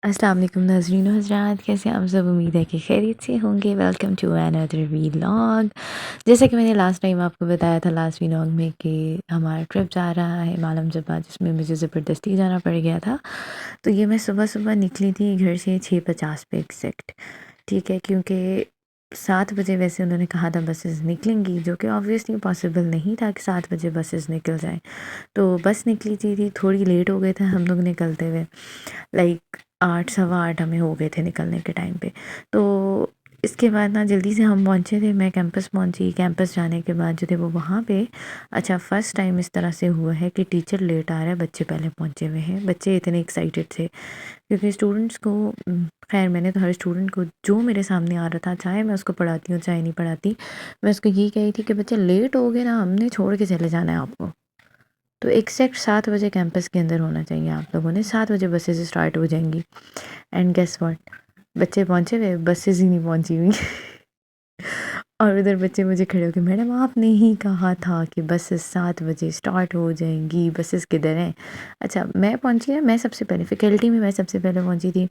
अस्सलाम वालेकुम नाज़रीन हज़रात, कैसे आप सब? उम्मीद है कि खैरियत से होंगे। Welcome to another vlog. जैसा कि मैंने लास्ट टाइम आपको बताया था लास्ट व्लॉग में कि हमारा ट्रिप जा रहा है मालम जब्बा, जिसमें मुझे ज़बरदस्ती जाना पड़ गया था। तो ये मैं सुबह सुबह निकली थी घर से 6:50 पे एग्जैक्ट, ठीक है, क्योंकि 7 बजे वैसे उन्होंने कहा था बसेस निकलेंगी, जो कि ऑब्वियसली पॉसिबल नहीं था कि 7 बजे बसेस निकल जाएं। तो बस निकली थी थोड़ी लेट हो गए थे हम लोग निकलते हुए, लाइक 8 सवा 8 हमें हो गए थे निकलने के टाइम पे। तो इसके बाद ना जल्दी से हम पहुँचे थे, मैं कैंपस पहुँची। कैंपस जाने के बाद जो थे वो वहाँ पे, अच्छा फ़र्स्ट टाइम इस तरह से हुआ है कि टीचर लेट आ रहा है, बच्चे पहले पहुँचे हुए हैं। बच्चे इतने एक्साइटेड थे क्योंकि स्टूडेंट्स को खैर मैंने तो हर स्टूडेंट को जो मेरे सामने आ रहा था, चाहे मैं उसको पढ़ाती हूँ चाहे नहीं पढ़ाती, मैं उसको यही कही थी कि बच्चे लेट हो गए ना, हमने छोड़ के चले जाना है आपको। तो एग्जैक्ट 7 बजे कैंपस के अंदर होना चाहिए आप लोगों ने, 7 बजे बसेस स्टार्ट हो जाएंगी। एंड गेस व्हाट, बच्चे पहुंचे हुए, बसेस ही नहीं पहुंची हुई। और उधर बच्चे मुझे खड़े होके, मैडम आपने ही कहा था कि बसेस 7 बजे स्टार्ट हो जाएंगी, बसेस किधर हैं? अच्छा, मैं पहुंची है, मैं सबसे पहले फैकल्टी में मैं सबसे पहले पहुंची थी।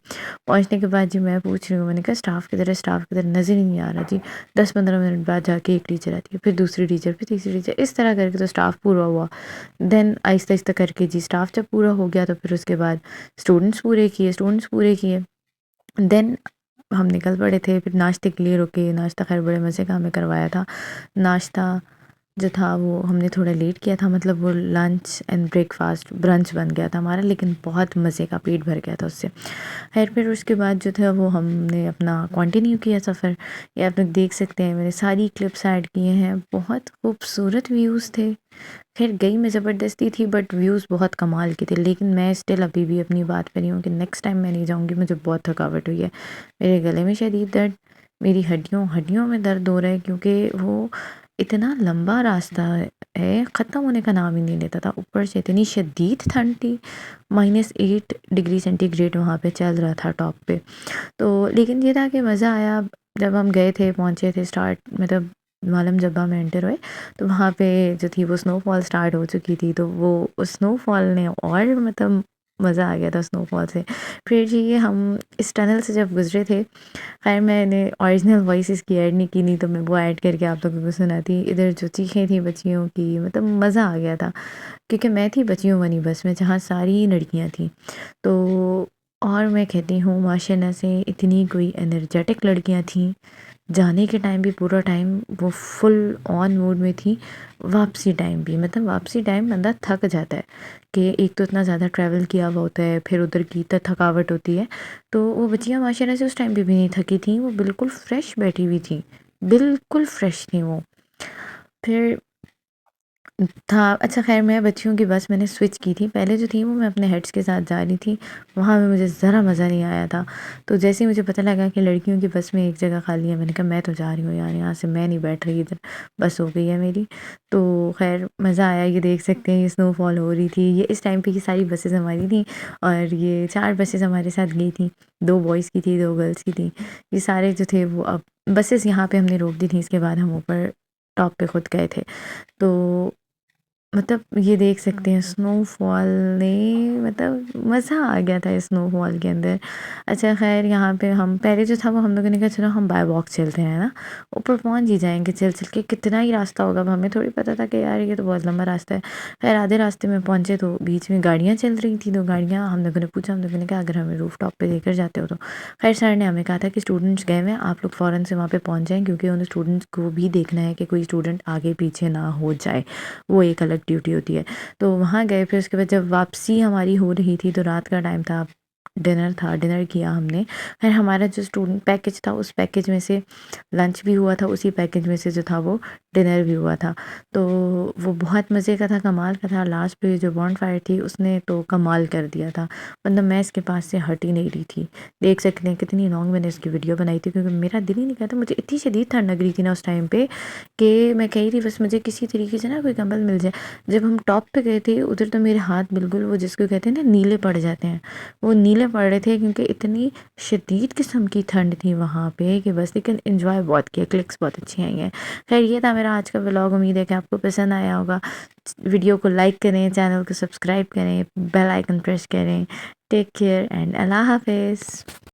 पहुंचने के बाद जी मैं पूछ रही हूँ, मैंने कहा स्टाफ किधर है, स्टाफ किधर, नज़र ही नहीं आ रहा जी। 10-15 मिनट बाद जाके एक टीचर आती है, फिर दूसरी टीचर, फिर तीसरी टीचर, इस तरह करके तो स्टाफ पूरा हुआ। देन आहिस्ता आहिस्ता करके जी स्टाफ जब पूरा हो गया तो फिर उसके बाद स्टूडेंट्स पूरे किए। देन हम निकल पड़े थे, फिर नाश्ते के लिए रुके। नाश्ता खैर बड़े मज़े का हमें करवाया था। नाश्ता जो था वो हमने थोड़ा लेट किया था, मतलब वो लंच एंड ब्रेकफास्ट ब्रंच बन गया था हमारा, लेकिन बहुत मज़े का, पेट भर गया था उससे। खैर फिर उसके बाद जो था वो हमने अपना कंटिन्यू किया सफ़र। ये आप लोग देख सकते हैं, मैंने सारी क्लिप्स ऐड किए हैं। बहुत खूबसूरत व्यूज़ थे। खैर गई मैं ज़बरदस्ती थी बट व्यूज़ बहुत कमाल के थे, लेकिन मैं स्टिल अभी भी अपनी बात पर ही हूँ कि नेक्स्ट टाइम मैं नहीं जाऊँगी। मुझे बहुत थकावट हुई है, मेरे गले में शदीद दर्द, मेरी हड्डियों हड्डियों में दर्द हो रहा है, क्योंकि वो इतना लंबा रास्ता है, ख़त्म होने का नाम ही नहीं लेता था। ऊपर से इतनी शदीद ठंड थी, -8 डिग्री सेंटीग्रेड वहाँ पे चल रहा था टॉप पे। तो लेकिन ये था कि मज़ा आया। जब हम गए थे, पहुँचे थे, स्टार्ट मतलब मालम जब्बा में एंटर हुए, तो वहाँ पे जो थी वो स्नोफॉल स्टार्ट हो चुकी थी। तो वो उस स्नोफॉल ने और मतलब मज़ा आ गया था स्नोफॉल से। फिर जी ये हम इस टनल से जब गुजरे थे, खैर मैंने ओरिजिनल वॉइस इसकी ऐड नहीं की, नहीं तो मैं वो ऐड करके आप लोगों को सुनाती। इधर जो चीखें थी बच्चियों की, मतलब मज़ा आ गया था, क्योंकि मैं थी बच्चियों वाली बस में जहाँ सारी लड़कियाँ थी। तो और मैं कहती हूँ माशाल्लाह से इतनी कोई एनर्जेटिक लड़कियाँ थीं। जाने के टाइम भी पूरा टाइम वो फुल ऑन मूड में थी, वापसी टाइम भी, मतलब वापसी टाइम बंदा थक जाता है कि एक तो इतना ज़्यादा ट्रैवल किया हुआ होता है, फिर उधर की तो थकावट होती है। तो वो बच्चियाँ माशाल्लाह से उस टाइम पे भी नहीं थकी थी, वो बिल्कुल फ्रेश बैठी हुई थी, बिल्कुल फ्रेश थी वो। फिर था अच्छा, खैर मैं बच्चियों की बस मैंने स्विच की थी, पहले जो थी वो मैं अपने हेड्स के साथ जा रही थी, वहाँ पे मुझे ज़रा मज़ा नहीं आया था। तो जैसे ही मुझे पता लगा कि लड़कियों की बस में एक जगह खाली है, मैंने कहा मैं तो जा रही हूँ यार, यहाँ से मैं नहीं बैठ रही, इधर बस हो गई है मेरी। तो खैर मज़ा आया। ये देख सकते हैं, ये स्नोफॉल हो रही थी, ये इस टाइम पे ये सारी बसेस हमारी थी, और ये 4 बसेस हमारे साथ गई थी, 2 बॉयज़ की थी, 2 गर्ल्स की थी। ये सारे जो थे वो अब बसेस यहाँ पे हमने रोक दी थी, इसके बाद हम ऊपर टॉप पे खुद गए थे। तो मतलब ये देख सकते हैं स्नोफॉल ने, मतलब मज़ा आ गया था इस स्नोफॉल के अंदर। अच्छा खैर यहाँ पे हम पहले जो था वो हम लोगों ने कहा चलो हम बाय वॉक चलते हैं ना, ऊपर पहुँच ही जाएंगे चल चल के, कितना ही रास्ता होगा। अब हमें थोड़ी पता था कि यार ये तो बहुत लंबा रास्ता है। खैर आधे रास्ते में पहुँचे तो बीच में गाड़ियाँ चल रही थी, तो गाड़ियाँ हम लोगों ने पूछा, हम लोगों ने कहा अगर हमें रूफ टॉप पर लेकर जाते हो तो। खैर सर ने हमें कहा था कि स्टूडेंट्स गए हुए हैं, आप लोग फ़ौरन से वहाँ पर पहुँच जाएँ, क्योंकि उन स्टूडेंट्स को भी देखना है कि कोई स्टूडेंट आगे पीछे ना हो जाए, वो एक अलग ड्यूटी होती है। तो वहाँ गए, फिर उसके बाद जब वापसी हमारी हो रही थी तो रात का टाइम था, डिनर था, डिनर किया हमने। फिर हमारा जो स्टूडेंट पैकेज था उस पैकेज में से लंच भी हुआ था, उसी पैकेज में से जो था वो डिनर भी हुआ था। तो वो बहुत मज़े का था, कमाल का था। लास्ट पे जो बॉनफायर थी उसने तो कमाल कर दिया था, मतलब मैं इसके पास से हट ही नहीं रही थी। देख सकते हैं कितनी लॉन्ग मैंने इसकी वीडियो बनाई थी, क्योंकि मेरा दिल ही नहीं कहता, मुझे इतनी शदीद ठंड लग रही थी ना उस टाइम पे कि मैं कही थी बस मुझे किसी तरीके से ना कोई कंबल मिल जाए। जब हम टॉप पे गए थे उधर तो मेरे हाथ बिल्कुल वो जिसको कहते हैं ना नीले पड़ जाते हैं, वो नीले छींटे पड़ रहे थे क्योंकि इतनी शदीद किस्म की ठंड थी वहाँ पे कि बस, लेकिन एंजॉय बहुत किया, क्लिक्स बहुत अच्छी आई हैं। खैर ये था मेरा आज का व्लॉग, उम्मीद है कि आपको पसंद आया होगा। वीडियो को लाइक करें, चैनल को सब्सक्राइब करें, बेल आइकन प्रेस करें। टेक केयर एंड अल्लाह हाफिज़।